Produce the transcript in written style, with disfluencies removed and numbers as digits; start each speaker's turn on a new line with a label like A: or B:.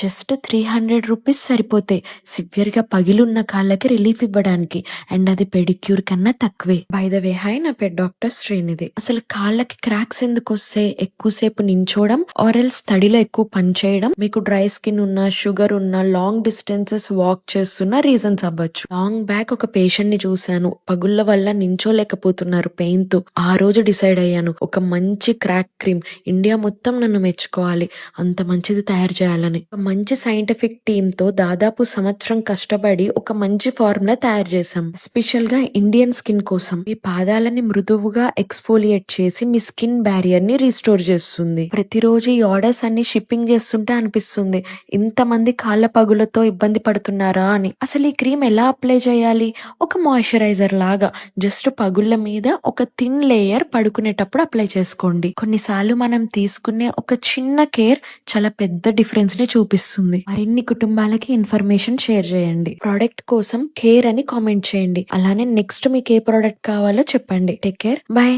A: Just 300 rupees సరిపోతాయి. Severe గా పగిలున్న కాళ్ళకి రిలీఫ్ ఇవ్వడానికి. అండ్ అది పెడిక్యూర్ కన్నా తక్కువే. బై ద వే హై, నా పేరు డాక్టర్ శ్రీనిధి. అసలు కాళ్ళకి క్రాక్స్ ఎందుకు వస్తాయి? ఎక్కువసేపు నించోవడం ఆర్ఎల్స్ తడిలో ఎక్కువ పని చేయడం, మీకు డ్రై స్కిన్ ఉన్నా, షుగర్ ఉన్నా, లాంగ్ డిస్టెన్సెస్ వాక్ చేస్తున్న రీజన్స్ అవ్వచ్చు. లాంగ్ బ్యాక్ ఒక పేషెంట్ ని చూశాను, పగుళ్ళ వల్ల నించోలేకపోతున్నారు పెయిన్ తో. ఆ రోజు డిసైడ్ అయ్యాను, ఒక మంచి క్రాక్ క్రీమ్ ఇండియా మొత్తం నన్ను మెచ్చుకోవాలి, అంత మంచిది తయారు చేయాలని. ఒక మంచి సైంటిఫిక్ టీమ్ తో దాదాపు సంవత్సరం కష్టపడి ఒక మంచి ఫార్ములా తయారు చేశాం, స్పెషల్ గా ఇండియన్ స్కిన్ కోసం. మీ పాదాలని మృదువుగా ఎక్స్ఫోలియేట్ చేసి మీ స్కిన్ బ్యారియర్ ని రీస్టోర్ చేస్తుంది. ప్రతిరోజు ఈ ఆర్డర్స్ అన్ని షిప్పింగ్ చేస్తుంటే అనిపిస్తుంది, ఇంతమంది కాళ్ళ పగులతో ఇబ్బంది పడుతున్నారా అని. అసలు ఈ క్రీమ్ ఎలా అప్లై చేయాలి? ఒక మాయిశ్చరైజర్ లాగా జస్ట్ పగుళ్ళ మీద ఒక థిన్ లేయర్ పడుకునేటప్పుడు అప్లై చేసుకోండి. కొన్నిసార్లు మనం తీసుకునే ఒక చిన్న కేర్ చాలా పెద్ద డిఫరెన్స్ ని చూపిస్తుంది. మరిన్ని కుటుంబాలకి ఇన్ఫర్మేషన్ షేర్ చేయండి. ప్రోడక్ట్ కోసం కేర్ అని కామెంట్ చేయండి. అలానే నెక్స్ట్ మీకు ఏ ప్రోడక్ట్ కావాలో చెప్పండి. Take care, by.